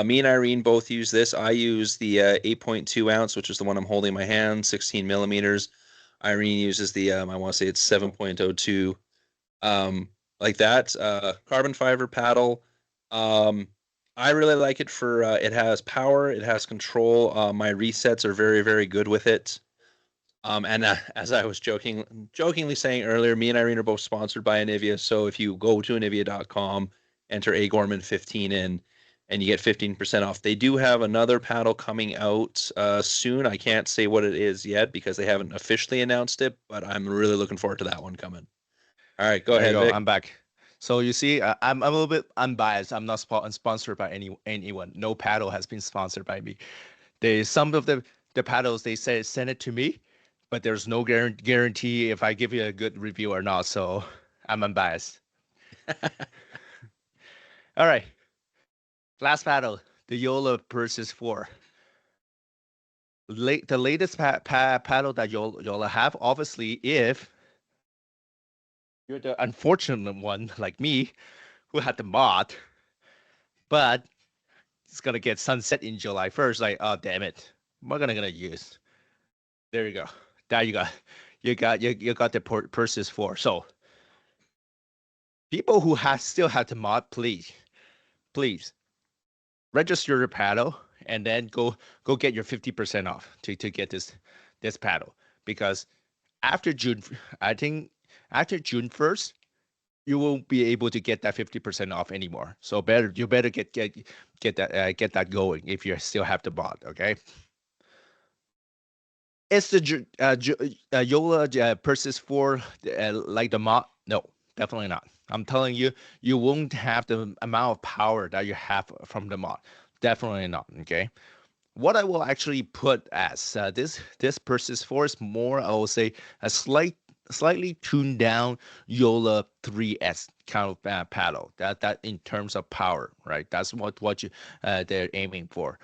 Me and Irene both use this. I use the 8.2 ounce, which is the one I'm holding in my hand, 16 millimeters. Irene uses the I want to say it's 7.02, like that. Carbon fiber paddle. I really like it for it has power, it has control. My resets are very, very good with it. And as I was jokingly saying earlier, me and Irene are both sponsored by Anivia. So if you go to anivia.com, enter agorman15 in, and you get 15% off. They do have another paddle coming out soon. I can't say what it is yet because they haven't officially announced it, but I'm really looking forward to that one coming. All right, go There you ahead, go. Vic. I'm back. So you see, I'm a little bit unbiased. I'm not sponsored by anyone. No paddle has been sponsored by me. Some of the paddles they say send it to me, but there's no guarantee if I give you a good review or not. So I'm unbiased. All right, last paddle, the Yola Purses 4. The latest paddle that Yola have, obviously, if you're the unfortunate one like me who had the mod, but it's gonna get sunset in July 1st. Like, oh damn it, what am I gonna use? There you go. There you got the Purses 4. So people who still have the mod, please register your paddle and then go get your 50% off to get this paddle, because after June, I think after June 1st, you won't be able to get that 50% off anymore. So you better get that going if you still have the mod. Okay. Is the Yola Purses 4 like the mod? No, definitely not. I'm telling you, you won't have the amount of power that you have from the mod. Definitely not. Okay. What I will actually put as this Persist 4 is more, I will say, a slightly tuned down Yola 3S kind of paddle. That in terms of power, right? That's what you they're aiming for.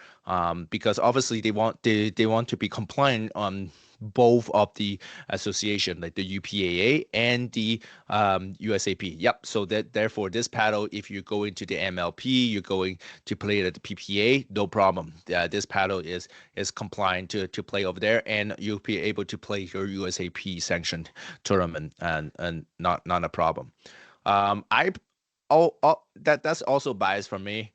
Because obviously they want to be compliant on both of the association, like the UPAA and the USAP. Yep. So that therefore this paddle, if you go into the MLP, you're going to play it at the PPA, no problem. This paddle is compliant to play over there, and you'll be able to play your USAP sanctioned tournament, and not a problem. I that's also biased from me.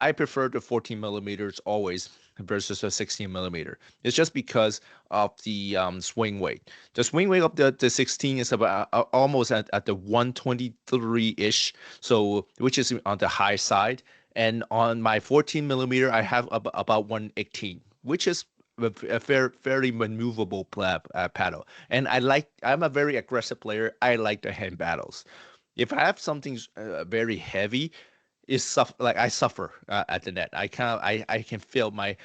I prefer the 14 millimeters always versus a 16 millimeter. It's just because of the swing weight. The swing weight of the 16 is about almost at the 123-ish, so which is on the high side. And on my 14 millimeter, I have about 118, which is a fairly maneuverable paddle. And I'm a very aggressive player. I like the hand battles. If I have something very heavy, like I suffer at the net. I can feel my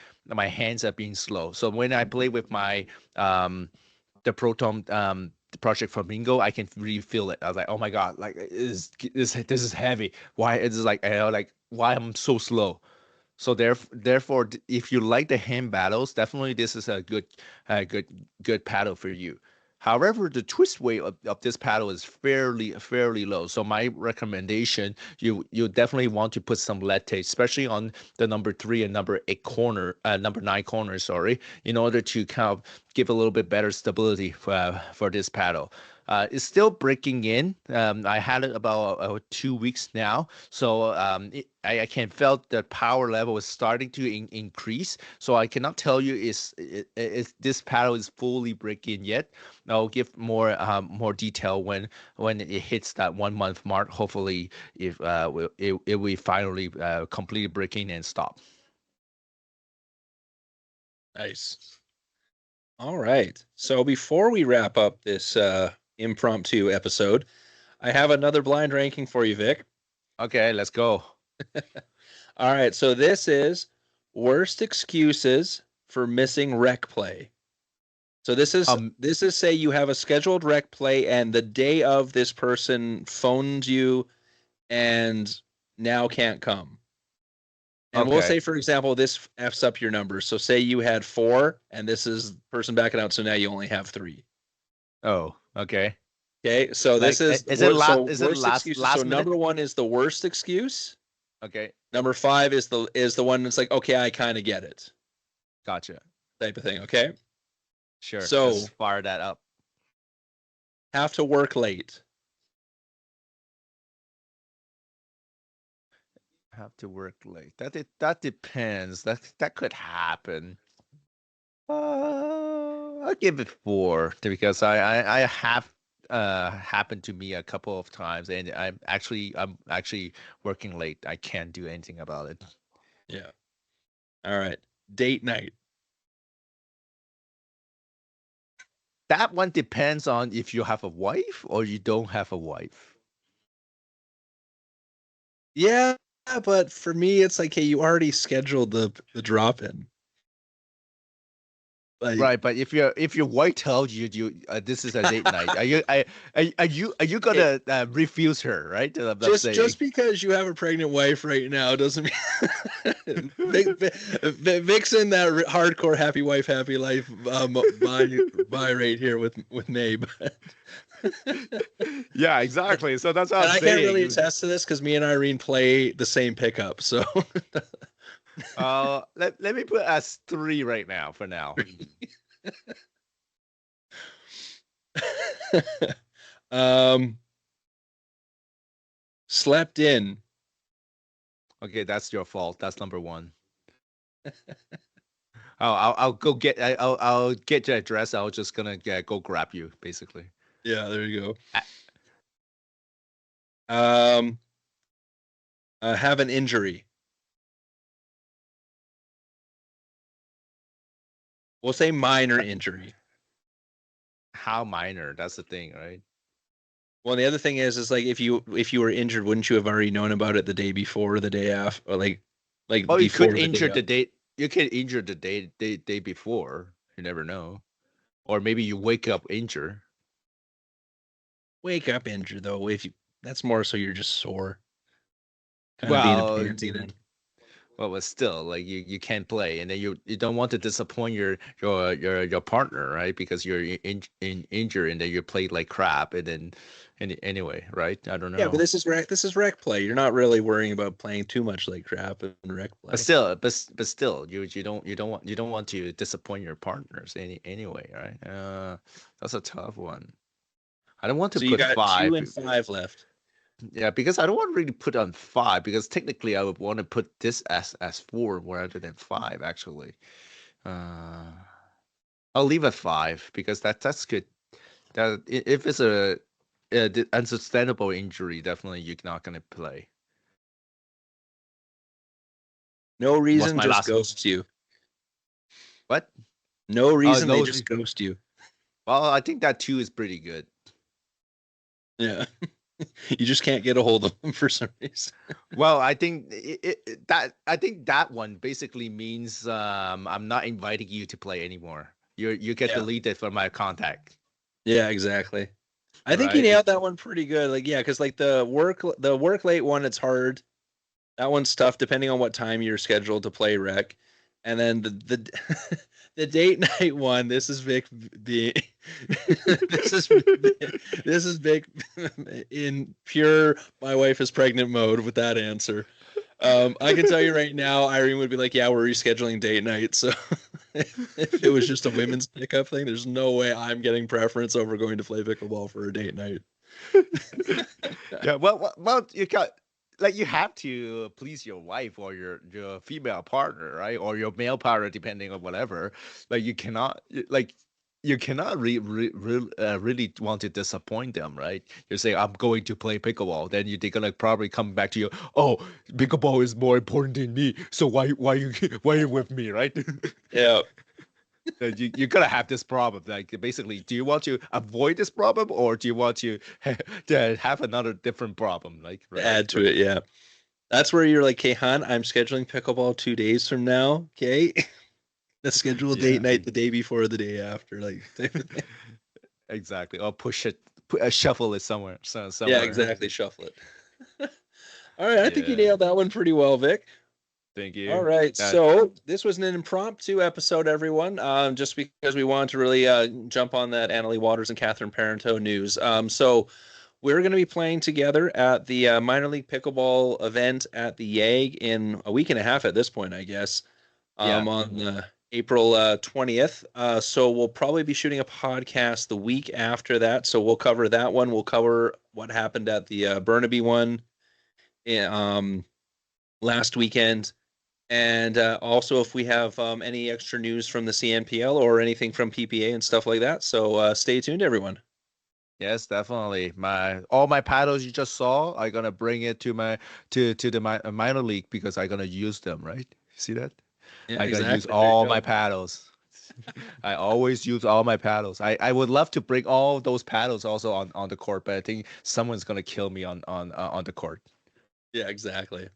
hands are being slow. So when I play with my the Proton the Project Flamingo, I can really feel it. I was like, oh my god, like this is heavy. Why is like like why I'm so slow? So therefore, if you like the hand battles, definitely this is a good paddle for you. However, the twist weight of this paddle is fairly low. So my recommendation, you definitely want to put some latte, especially on the number 3 and number 9 corner, sorry, in order to kind of give a little bit better stability for this paddle. It's still breaking in. I had it about 2 weeks now, so I can felt the power level is starting to increase. So I cannot tell you is this paddle is fully breaking yet. I'll give more detail when it hits that 1 month mark. Hopefully, if it will finally completely breaking and stop. Nice. All right. So before we wrap up this impromptu episode, I have another blind ranking for you, Vic. Okay, let's go. All right. So this is worst excuses for missing rec play. So this is say you have a scheduled rec play and the day of this person phoned you and now can't come. And we'll say, for example, this F's up your numbers. So say you had 4 and this is person backing out. So now you only have 3. Oh, okay. Okay. So this Like, is is it so is it worst excuses. last So minute? number 1 is the worst excuse. Okay, Number 5 is the one that's like, okay, I kind of get it. gotcha. Type of thing. Okay. Sure. So let's fire that up. have to work late. Have to work late. That depends. That could happen. I'll give it 4 because I have happened to me a couple of times, and I'm actually working late. I can't do anything about it. Yeah. All right. Date night. That one depends on if you have a wife or you don't have a wife. Yeah, but for me, it's like, hey, you already scheduled the drop in. Like, Right, but if your wife tells you this is a date night, are you gonna refuse her? Right? I'm just because you have a pregnant wife right now doesn't mean Vic's in that hardcore happy wife, happy life buy rate here with Mabe. Yeah, exactly. So that's what And I'm I saying. can't really attest to this because me and Irene play the same pickup. So let me put as 3 right now for now. Slept in. Okay, that's your fault. That's number 1. I'll go get I'll get your address. I'll just gonna go grab you, basically. Yeah, there you go. Have an injury. We'll say minor injury. How minor? That's the thing, right? Well, the other thing is like if you were injured, wouldn't you have already known about it the day before, or the day after, or like Oh, you could before the day injure of? the day. You could injure the day before. You never know. Or maybe you wake up injured. Wake up injured though. If you That's more so you're just sore, kind of being a Well, pansy then. well, but still, like you can't play, and then you don't want to disappoint your partner, right? Because you're injured, and then you played like crap, and then anyway, right? I don't Yeah, but know. this is rec play. You're not really worrying about playing too much like crap in rec But play. still, but still, you don't want to disappoint your partners anyway, right? That's a tough one. I don't want to So you put got 2 five. and 5 left. Yeah, because I don't want to really put on five because technically I would want to put this as four rather than five actually. Uh, I'll leave at five because that's good. That if it's a unsustainable injury, definitely you're not gonna play. No What's reason, my just last one? ghost you. What? No Oh reason, they no. just ghost you. Well, I think that two is pretty good. Yeah. You just can't get a hold of them for some reason. Well, I think that one basically means I'm not inviting you to play anymore. You get Yeah. deleted from my contact, Yeah, exactly. I think you right? nailed that one pretty good. Like, yeah, because like the work late one, it's hard. That one's tough depending on what time you're scheduled to play rec. And then the the date night one, this is Vic being this is this is Vic in pure my wife is pregnant mode with that answer. I can tell you right now, Irene would be like, "Yeah, we're rescheduling date night." So if it was just a women's pickup thing, there's no way I'm getting preference over going to play pickleball for a date night. Yeah, well, you got like you have to please your wife or your female partner, right? Or your male partner, depending on whatever. Like you cannot really want to disappoint them, right? You're saying I'm going to play pickleball, then they're gonna probably come back to you. Oh, pickleball is more important than me, so why you why you with me, right? Yeah, You're gonna have this problem. Like basically, do you want to avoid this problem or do you want to have another different problem? Like add to it. Yeah, that's where you're like, "Okay, hon, I'm scheduling pickleball 2 days from now. Okay, let's schedule a yeah, date night the day before or the day after." Like, type of thing. exactly. Or shuffle it somewhere, Yeah, somewhere. exactly. Shuffle it. All right, I think you Yeah. nailed that one pretty well, Vic. Thank All you. right, so this was an impromptu episode, everyone. Just because we wanted to really jump on that Annalie Waters and Catherine Parenteau news. So we're going to be playing together at the minor league pickleball event at the YAG in a week and a half at this point, I guess. Yeah. On April 20th. So we'll probably be shooting a podcast the week after that. So we'll cover that one. We'll cover what happened at the Burnaby one last weekend. And also, if we have any extra news from the CNPL or anything from PPA and stuff like that. So stay tuned, everyone. Yes, definitely. All my paddles you just saw, I'm gonna bring it to the minor league because I'm gonna use them. Right? See that? Yeah, I'm gonna use exactly. There you all my go. paddles. I always use all my paddles. I would love to bring all those paddles also on the court, but I think someone's gonna kill me on the court. Yeah, exactly.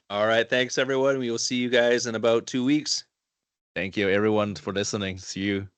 All right. Thanks, everyone. We will see you guys in about 2 weeks. Thank you everyone for listening. See you.